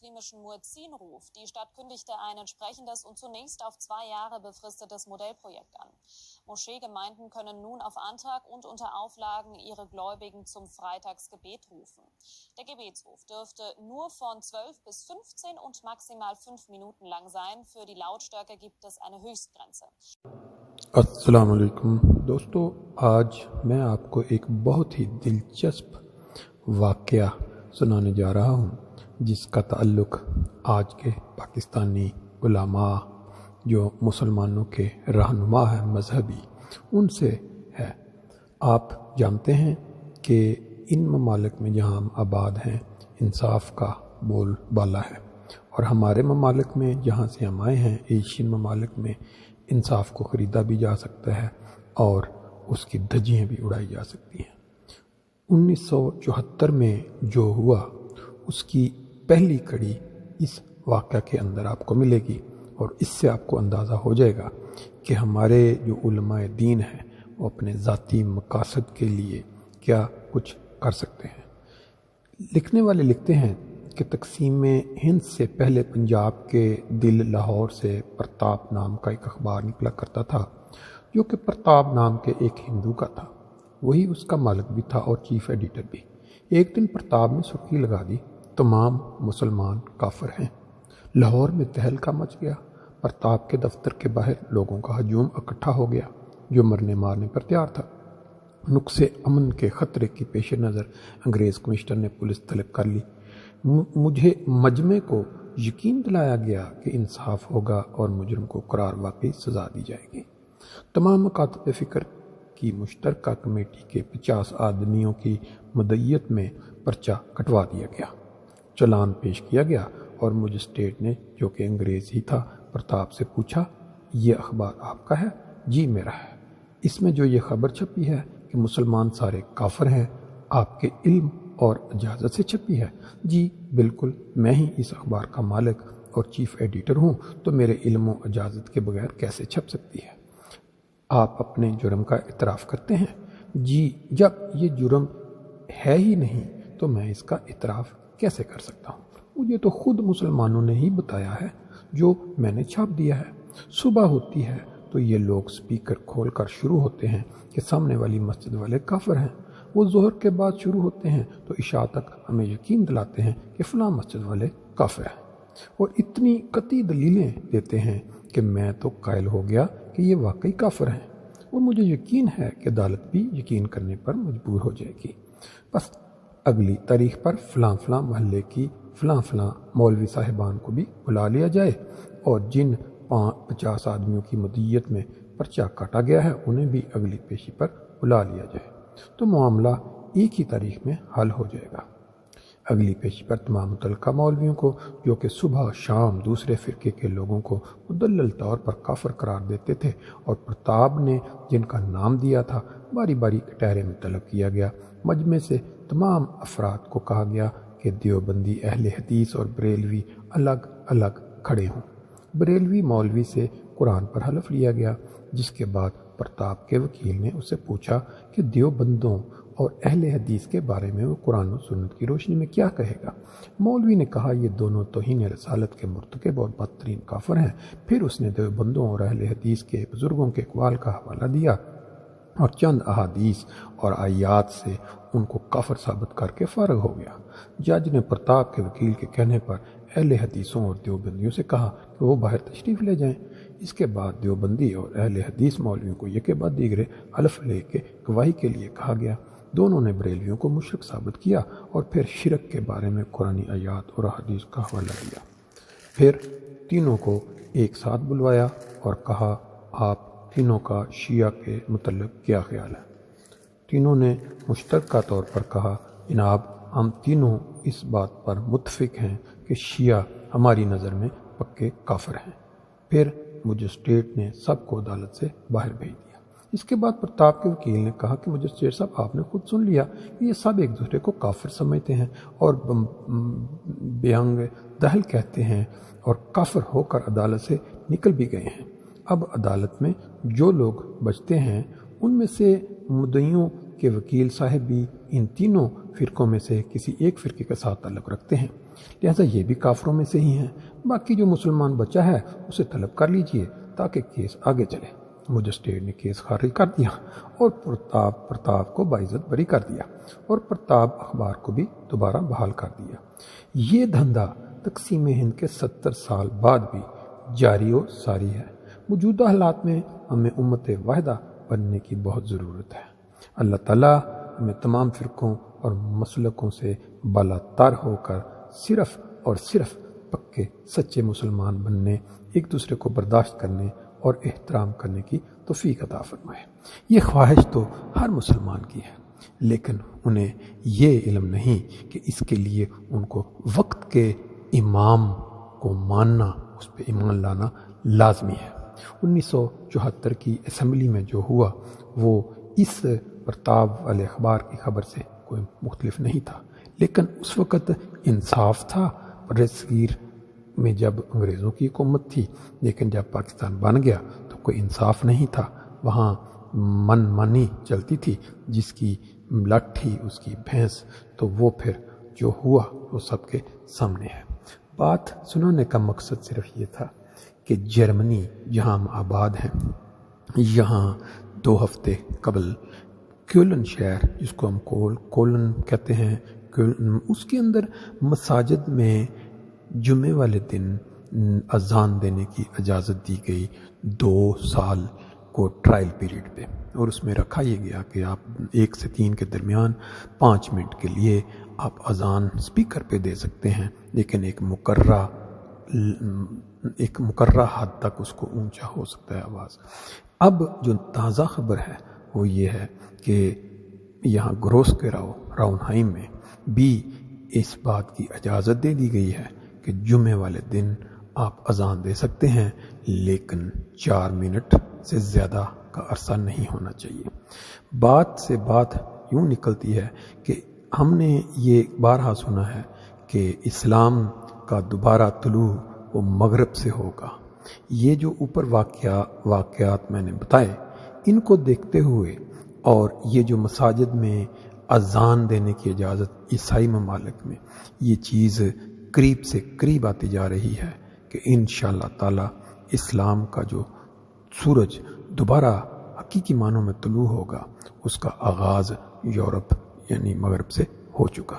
muslimischen Muezzinruf. Die Stadt kündigte ein entsprechendes und zunächst auf 2 Jahre befristetes Modellprojekt an. Moscheegemeinden können nun auf Antrag und unter Auflagen ihre Gläubigen zum Freitagsgebet rufen. Der Gebetsruf dürfte nur von 12 bis 15 und maximal 5 Minuten lang sein. Für die Lautstärke gibt es eine Höchstgrenze. अस्सलाम वालेकुम दोस्तों, आज मैं आपको एक बहुत ही दिलचस्प वाक़या सुनाने जा रहा हूँ जिसका ताल्लुक़ आज के पाकिस्तानी उलमा जो मुसलमानों के रहनुमा हैं मजहबी उनसे है। आप जानते हैं कि इन ममालिक में जहाँ हम आबाद हैं इंसाफ का बोल बाला है, और हमारे ममालिक में जहाँ से हम आए हैं एशियन ममालिक में इंसाफ को ख़रीदा भी जा सकता है और उसकी धज्जियाँ भी उड़ाई जा सकती हैं। 1974 में जो हुआ उसकी पहली कड़ी इस वाक़या के अंदर आपको मिलेगी, और इससे आपको अंदाज़ा हो जाएगा कि हमारे जो उलमाए दीन हैं वो अपने ज़ाती मकासद के लिए क्या कुछ कर सकते हैं। लिखने वाले लिखते हैं कि तकसीम हिंद से पहले पंजाब के दिल लाहौर से प्रताप नाम का एक अखबार निकला करता था, जो कि प्रताप नाम के एक हिंदू का था। वही उसका मालिक भी था और चीफ एडिटर भी। एक दिन प्रताप ने सुर्खी लगा दी, तमाम मुसलमान काफिर हैं। लाहौर में तहलका मच गया। प्रताप के दफ्तर के बाहर लोगों का हजूम इकट्ठा हो गया जो मरने मारने पर तैयार था। नुक्से अमन के ख़तरे की पेश नज़र अंग्रेज़ कमिश्नर ने पुलिस तलब कर ली। मुझे मजमे को यकीन दिलाया गया कि इंसाफ होगा और मुजरिम को करार वाकई सज़ा दी जाएगी। तमाम मकातब फ़िक्र की मुश्तरका कमेटी के 50 आदमियों की मदय्यत में पर्चा कटवा दिया गया। चलान पेश किया गया और मजिस्ट्रेट ने, जो कि अंग्रेज़ ही था, प्रताप से पूछा, ये अखबार आपका है? जी मेरा है। इसमें जो ये खबर छपी है कि मुसलमान सारे काफिर हैं, आपके इल्म और इजाज़त से छपी है? जी बिल्कुल, मैं ही इस अखबार का मालिक और चीफ एडिटर हूँ, तो मेरे इल्म और इजाज़त के बगैर कैसे छप सकती है? आप अपने जुर्म का इतराफ़ करते हैं? जी, जब ये जुर्म है ही नहीं तो मैं इसका इतराफ़ कैसे कर सकता हूँ? मुझे तो खुद मुसलमानों ने ही बताया है जो मैंने छाप दिया है। सुबह होती है तो ये लोग स्पीकर खोल कर शुरू होते हैं कि सामने वाली मस्जिद वाले काफिर हैं। वो ज़ोहर के बाद शुरू होते हैं तो इशा तक हमें यकीन दिलाते हैं कि फ़लाँ मस्जिद वाले काफिर हैं, और इतनी कतई दलीलें देते हैं कि मैं तो कायल हो गया कि ये वाकई काफिर हैं, और मुझे यकीन है कि अदालत भी यकीन करने पर मजबूर हो जाएगी। बस अगली तारीख पर फ़लाँ महल्ले की फ़लाँ मौलवी साहिबान को भी बुला लिया जाए, और जिन 50 आदमियों की मदय्यत में पर्चा काटा गया है उन्हें भी अगली पेशी पर बुला लिया जाए, तो मामला एक ही तारीख में हल हो जाएगा। अगली पेशी पर तमाम मुतल्लिका मौलवियों को, जो कि सुबह शाम दूसरे फ़िरके के लोगों को मुदल्लल तौर पर काफिर करार देते थे और प्रताप ने जिनका नाम दिया था, बारी बारी कटहरे में तलब किया गया। मजमे से तमाम अफराद को कहा गया कि देवबंदी, अहले हदीस और बरेलवी अलग अलग खड़े हों। बरेलवी मौलवी से कुरान पर हलफ लिया गया, जिसके बाद प्रताप के वकील ने उससे पूछा कि देवबंदों और अहले हदीस के बारे में वो कुरान और सुन्नत की रोशनी में क्या कहेगा। मौलवी ने कहा, ये दोनों तौहीन रसालत के मुर्तकिब और बदतरीन काफिर हैं। फिर उसने देवबंदों और अहले हदीस के बुजुर्गों के अक़वाल का हवाला दिया और चंद अहादीस और आयात से उनको काफिर साबित करके फ़ारिग हो गया। जज ने प्रताप के वकील के कहने पर अहले हदीसों और देवबंदियों से कहा कि वो बाहर तशरीफ़ ले जाएं। इसके बाद देवबंदी और अहले हदीस मौलवियों को यके बाद दीगरे हलफ ले के गवाही के लिए कहा गया। दोनों ने बरेलवियों को मुशरिक साबित किया और फिर शिरक के बारे में कुरानी आयात और हदीस का हवाला दिया। फिर तीनों को एक साथ बुलवाया और कहा, आप तीनों का शिया के मुतल्लिक़ क्या ख्याल है? तीनों ने मुश्तरका तौर पर कहा, जनाब हम तीनों इस बात पर मुत्तफ़िक हैं कि शिया हमारी नज़र में पक्के काफिर हैं। फिर मजिस्ट्रेट ने सबको अदालत से बाहर भेज दिया। इसके बाद प्रताप के वकील ने कहा कि मजिस्ट्रेट साहब, आपने खुद सुन लिया कि ये सब एक दूसरे को काफिर समझते हैं और बेअंग दहल कहते हैं और काफिर होकर अदालत से निकल भी गए हैं। अब अदालत में जो लोग बचते हैं उनमें से मुद्दइयों के वकील साहब भी इन तीनों फ़िरक़ों में से किसी एक फ़िरक़े के साथ ताल्लुक़ रखते हैं। لہذا یہ بھی کافروں میں سے ہی ہیں۔ باقی جو مسلمان بچہ ہے اسے طلب کر لیجئے تاکہ کیس آگے چلے۔ مجسٹریٹ نے کیس خارج کر دیا اور پرتاپ کو باعزت بری کر دیا اور پرتاپ اخبار کو بھی دوبارہ بحال کر دیا۔ یہ دھندا تقسیم ہند کے 70 سال بعد بھی جاری و ساری ہے۔ موجودہ حالات میں ہمیں امت واحدہ بننے کی بہت ضرورت ہے۔ اللہ تعالیٰ ہمیں تمام فرقوں اور مسلکوں سے بالاتر ہو کر صرف اور صرف پکے سچے مسلمان بننے، ایک دوسرے کو برداشت کرنے اور احترام کرنے کی توفیق عطا فرمائے۔ یہ خواہش تو ہر مسلمان کی ہے، لیکن انہیں یہ علم نہیں کہ اس کے لیے ان کو وقت کے امام کو ماننا، اس پہ ایمان لانا لازمی ہے۔ 1974 کی اسمبلی میں جو ہوا وہ اس پرتاپ والے اخبار کی خبر سے کوئی مختلف نہیں تھا، لیکن اس وقت انصاف تھا۔ برصغیر میں جب انگریزوں کی حکومت تھی، لیکن جب پاکستان بن گیا تو کوئی انصاف نہیں تھا۔ وہاں من مانی چلتی تھی، جس کی لاٹھی اس کی بھینس، تو وہ پھر جو ہوا وہ سب کے سامنے ہے۔ بات سنانے کا مقصد صرف یہ تھا کہ جرمنی جہاں ہم آباد ہیں، یہاں 2 ہفتے قبل کولن شہر، جس کو ہم کولن کہتے ہیں، اس کے اندر مساجد میں جمعے والے دن اذان دینے کی اجازت دی گئی 2 سال کو ٹرائل پیریڈ پہ، اور اس میں رکھا یہ گیا کہ آپ 1 سے 3 کے درمیان 5 منٹ کے لیے آپ اذان سپیکر پہ دے سکتے ہیں، لیکن ایک مقررہ حد تک اس کو اونچا ہو سکتا ہے آواز۔ اب جو تازہ خبر ہے وہ یہ ہے کہ یہاں گروس کے راؤنہائم میں بھی اس بات کی اجازت دے دی گئی ہے کہ جمعے والے دن آپ اذان دے سکتے ہیں، لیکن 4 منٹ سے زیادہ کا عرصہ نہیں ہونا چاہیے۔ بات سے بات یوں نکلتی ہے کہ ہم نے یہ بارہا سنا ہے کہ اسلام کا دوبارہ طلوع وہ مغرب سے ہوگا۔ یہ جو اوپر واقعات میں نے بتائے، ان کو دیکھتے ہوئے اور یہ جو مساجد میں اذان دینے کی اجازت عیسائی ممالک میں، یہ چیز قریب سے قریب آتی جا رہی ہے کہ انشاءاللہ تعالی اسلام کا جو سورج دوبارہ حقیقی معنوں میں طلوع ہوگا، اس کا آغاز یورپ یعنی مغرب سے ہو چکا۔